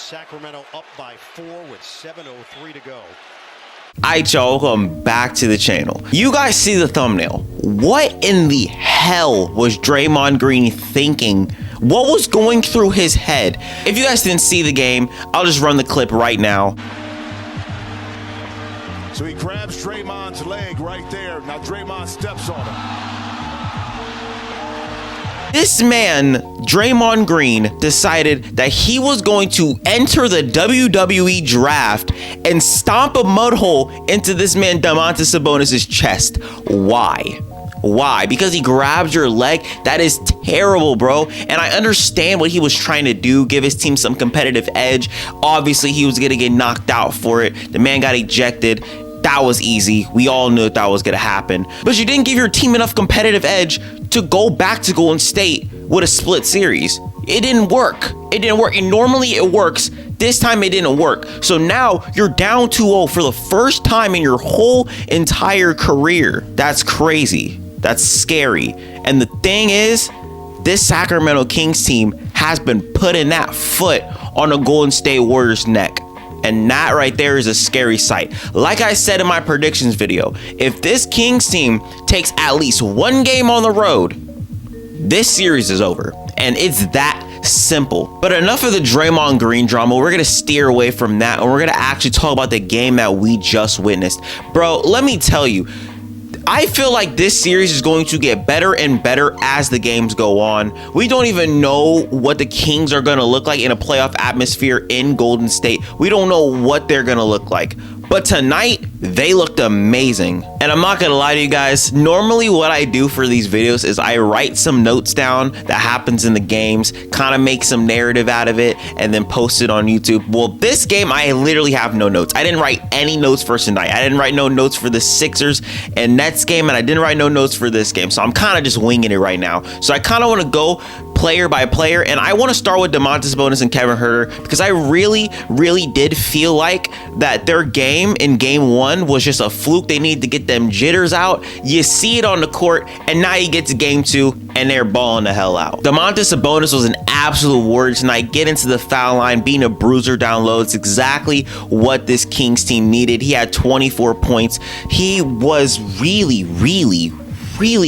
Sacramento up by 4 with 7:03 to go. Alright, y'all, welcome back to the channel. You guys see the thumbnail. What in the hell was Draymond Green thinking? What was going through his head? If you guys didn't see the game, I'll just run the clip right now. So he grabs Draymond's leg right there. Now Draymond steps on him. This man, Draymond Green, decided that he was going to enter the WWE draft and stomp a mud hole into this man Domantas Sabonis' chest. Why? Why? Because he grabbed your leg? That is terrible, bro. And I understand what he was trying to do, give his team some competitive edge. Obviously, he was going to get knocked out for it. The man got ejected. That was easy. We all knew that was going to happen. But you didn't give your team enough competitive edge to go back to Golden State with a split series. It didn't work. It didn't work. And normally it works. This time it didn't work. So now you're down 2-0 for the first time in your whole entire career. That's crazy. That's scary. And the thing is, this Sacramento Kings team has been putting that foot on the Golden State Warriors' neck. And that right there is a scary sight. Like I said in my predictions video, if this Kings team takes at least one game on the road, this series is over. And it's that simple. But enough of the Draymond Green drama. We're going to steer away from that. And we're going to actually talk about the game that we just witnessed. Bro, let me tell you, I feel like this series is going to get better and better as the games go on. We don't even know what the Kings are going to look like in a playoff atmosphere in Golden State. We don't know what they're going to look like. But tonight, they looked amazing. And I'm not gonna lie to you guys, normally what I do for these videos is I write some notes down that happens in the games, kind of make some narrative out of it, and then post it on YouTube. Well, this game, I literally have no notes. I didn't write any notes for tonight. I didn't write no notes for the Sixers and Nets game, and I didn't write no notes for this game. So I'm kind of just winging it right now. So I kind of want to go player by player, and I want to start with Domantas Sabonis and Kevin Huerter because I really did feel like that their game in game one was just a fluke. They need to get them jitters out. You see it on the court, and now you get to game two and they're balling the hell out. Domantas Sabonis was an absolute warrior tonight. Get into the foul line, being a bruiser down low. It's exactly what this Kings team needed. He had 24 points. He was really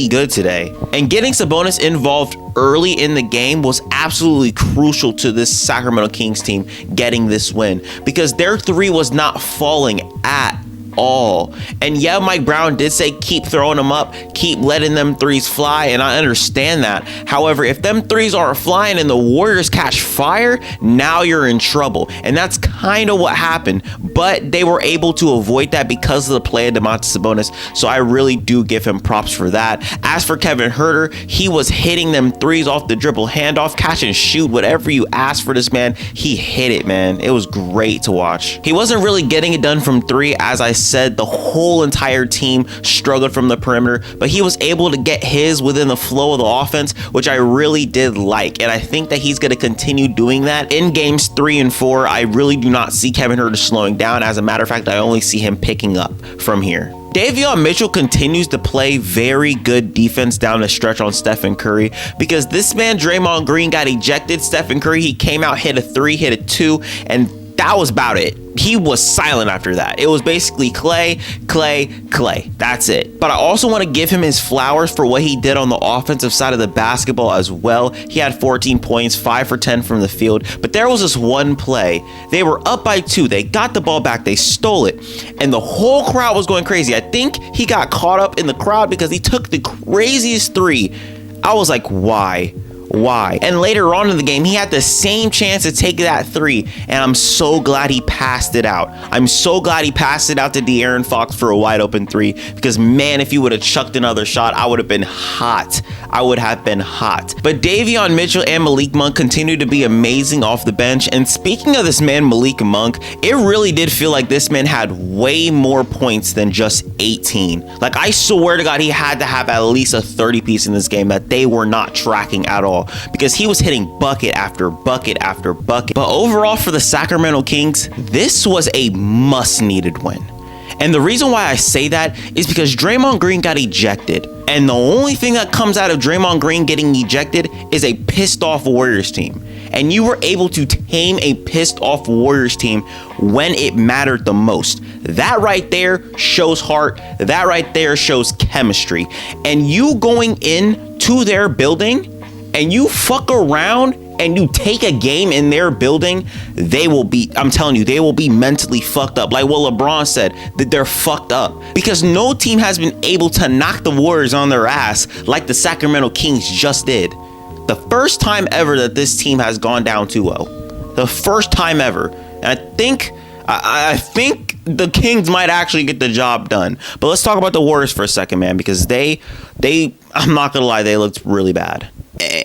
good today. And getting Sabonis involved early in the game was absolutely crucial to this Sacramento Kings team getting this win because their three was not falling at all. And yeah, Mike Brown did say keep throwing them up, keep letting them threes fly, and I understand that. However, if them threes aren't flying and the Warriors catch fire, now you're in trouble. And that's kind of what happened, but they were able to avoid that because of the play of Domantas Sabonis, so I really do give him props for that. As for Kevin Huerter, he was hitting them threes off the dribble, handoff, catch and shoot, whatever you asked for this man, he hit it, man. It was great to watch. He wasn't really getting it done from three. As I said, the whole entire team struggled from the perimeter, but he was able to get his within the flow of the offense, which I really did like. And I think that he's going to continue doing that in games 3 and 4. I really do not see Kevin Huerter slowing down. As a matter of fact, I only see him picking up from here. Davion Mitchell continues to play very good defense down the stretch on Stephen Curry because this man Draymond Green got ejected. Stephen Curry, he came out, hit a 3, hit a 2, and that was about it. He was silent after that. It was basically Clay. That's it. But I also want to give him his flowers for what he did on the offensive side of the basketball as well. He had 14 points, 5 for 10 from the field. But there was this one play. They were up by 2. They got the ball back. They stole it. And the whole crowd was going crazy. I think he got caught up in the crowd because he took the craziest 3. I was like, why? And later on in the game, he had the same chance to take that 3, and I'm so glad he passed it out. I'm so glad he passed it out to De'Aaron Fox for a wide open 3 because, man, if he would have chucked another shot, I would have been hot. But Davion Mitchell and Malik Monk continue to be amazing off the bench. And speaking of this man, Malik Monk, it really did feel like this man had way more points than just 18. Like, I swear to God, he had to have at least a 30 piece in this game that they were not tracking at all, because he was hitting bucket after bucket after bucket. But overall for the Sacramento Kings, this was a must-needed win. And the reason why I say that is because Draymond Green got ejected. And the only thing that comes out of Draymond Green getting ejected is a pissed off Warriors team. And you were able to tame a pissed off Warriors team when it mattered the most. That right there shows heart. That right there shows chemistry. And you going into their building and you fuck around and you take a game in their building, they will be, I'm telling you, they will be mentally fucked up. Like what LeBron said, that they're fucked up. Because no team has been able to knock the Warriors on their ass like the Sacramento Kings just did. The first time ever that this team has gone down 2-0. The first time ever. And I think the Kings might actually get the job done. But let's talk about the Warriors for a second, man, because they I'm not gonna lie, they looked really bad.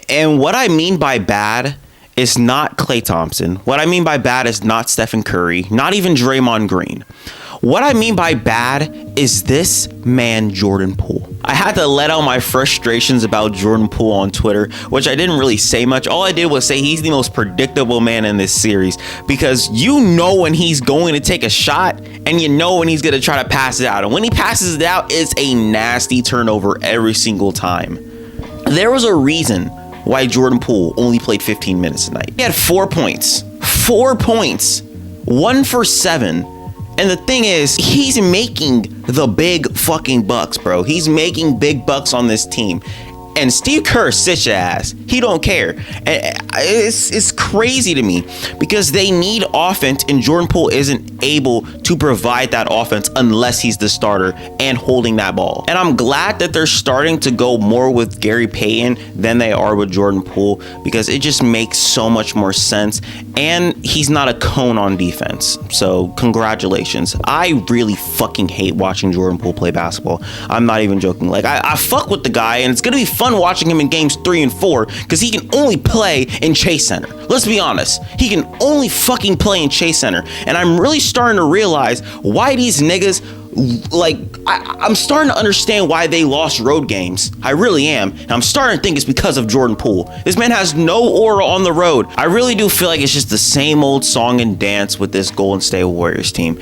And what I mean by bad is not Klay Thompson. What I mean by bad is not Stephen Curry, not even Draymond Green. What I mean by bad is this man, Jordan Poole. I had to let out my frustrations about Jordan Poole on Twitter, which I didn't really say much. All I did was say he's the most predictable man in this series, because you know when he's going to take a shot and you know when he's going to try to pass it out. And when he passes it out, it's a nasty turnover every single time. There was a reason why Jordan Poole only played 15 minutes tonight. He had 4 points. 4 points. 1 for 7. And the thing is, he's making the big fucking bucks, bro. He's making big bucks on this team. And Steve Kerr sits your ass. He don't care. And it's crazy to me because they need offense, and Jordan Poole isn't able to provide that offense unless he's the starter and holding that ball. And I'm glad that they're starting to go more with Gary Payton than they are with Jordan Poole, because it just makes so much more sense. And he's not a cone on defense. So congratulations. I really fucking hate watching Jordan Poole play basketball. I'm not even joking. Like I fuck with the guy, and it's gonna be fun watching him in games 3 and 4 because he can only play in Chase Center. Let's be honest. He can only fucking play in Chase Center. And I'm really starting to realize why these niggas, like, I'm starting to understand why they lost road games. I really am. And I'm starting to think it's because of Jordan Poole. This man has no aura on the road. I really do feel like it's just the same old song and dance with this Golden State Warriors team.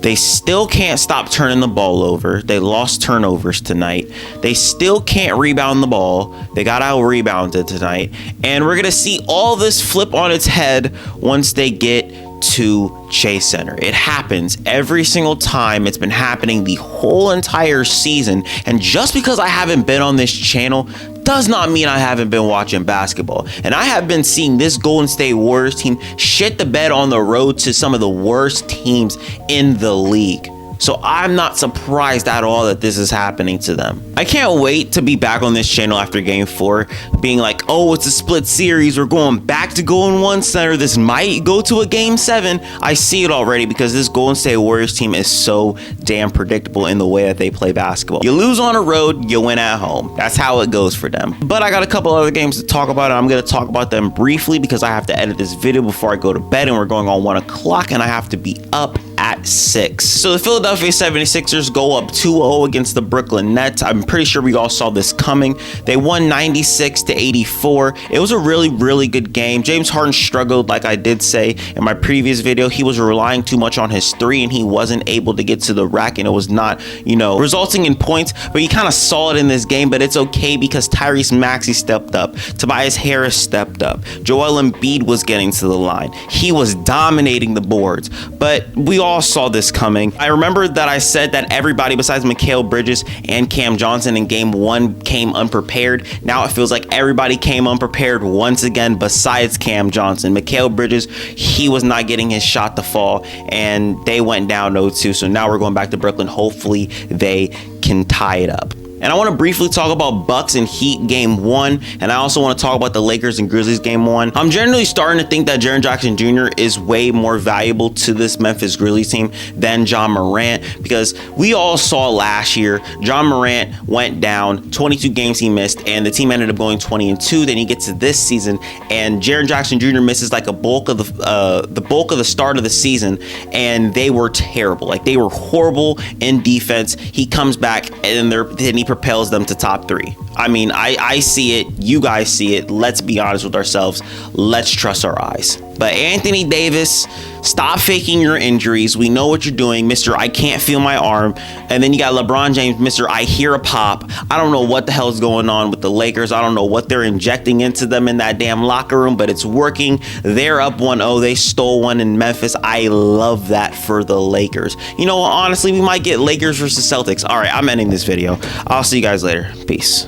They still can't stop turning the ball over. They lost turnovers tonight. They still can't rebound the ball. They got out-rebounded tonight. And we're going to see all this flip on its head once they get to Chase Center. It happens every single time. It's been happening the whole entire season. And just because I haven't been on this channel does not mean I haven't been watching basketball. And I have been seeing this Golden State Warriors team shit the bed on the road to some of the worst teams in the league. So I'm not surprised at all that this is happening to them. I can't wait to be back on this channel after game 4, being like, oh, it's a split series. We're going back to Golden One Center. This might go to a game 7. I see it already because this Golden State Warriors team is so damn predictable in the way that they play basketball. You lose on the road, you win at home. That's how it goes for them. But I got a couple other games to talk about, and I'm going to talk about them briefly because I have to edit this video before I go to bed, and we're going on 1 o'clock, and I have to be up at 6. So the Philadelphia 76ers go up 2-0 against the Brooklyn Nets. I'm pretty sure we all saw this coming. They won 96-84. It was a really, really good game. James Harden struggled, like I did say in my previous video. He was relying too much on his 3, and he wasn't able to get to the rack, and it was not, resulting in points. But you kind of saw it in this game, but it's okay because Tyrese Maxey stepped up. Tobias Harris stepped up. Joel Embiid was getting to the line. He was dominating the boards, but we all saw this coming. I remember that I said that everybody besides Mikal Bridges and Cam Johnson in game 1 came unprepared. Now it feels like everybody came unprepared once again besides Cam Johnson. Mikal Bridges, he was not getting his shot to fall, and they went down 0-2. So now we're going back to Brooklyn. Hopefully they can tie it up. And I want to briefly talk about Bucks and Heat game 1. And I also want to talk about the Lakers and Grizzlies game 1. I'm generally starting to think that Jaren Jackson Jr. is way more valuable to this Memphis Grizzlies team than John Morant, because we all saw last year John Morant went down, 22 games he missed, and the team ended up going 20-2. Then he gets to this season, and Jaren Jackson Jr. misses like a bulk of the start of the season, and they were terrible. Like, they were horrible in defense. He comes back, and then he propels them to top 3. I mean, I see it. You guys see it. Let's be honest with ourselves. Let's trust our eyes. But Anthony Davis, stop faking your injuries. We know what you're doing, Mr. I can't feel my arm. And then you got LeBron James, Mr. I hear a pop. I don't know what the hell is going on with the Lakers. I don't know what they're injecting into them in that damn locker room, but it's working. They're up 1-0. They stole one in Memphis. I love that for the Lakers. You know what? Honestly, we might get Lakers versus Celtics. All right, I'm ending this video. I'll see you guys later. Peace.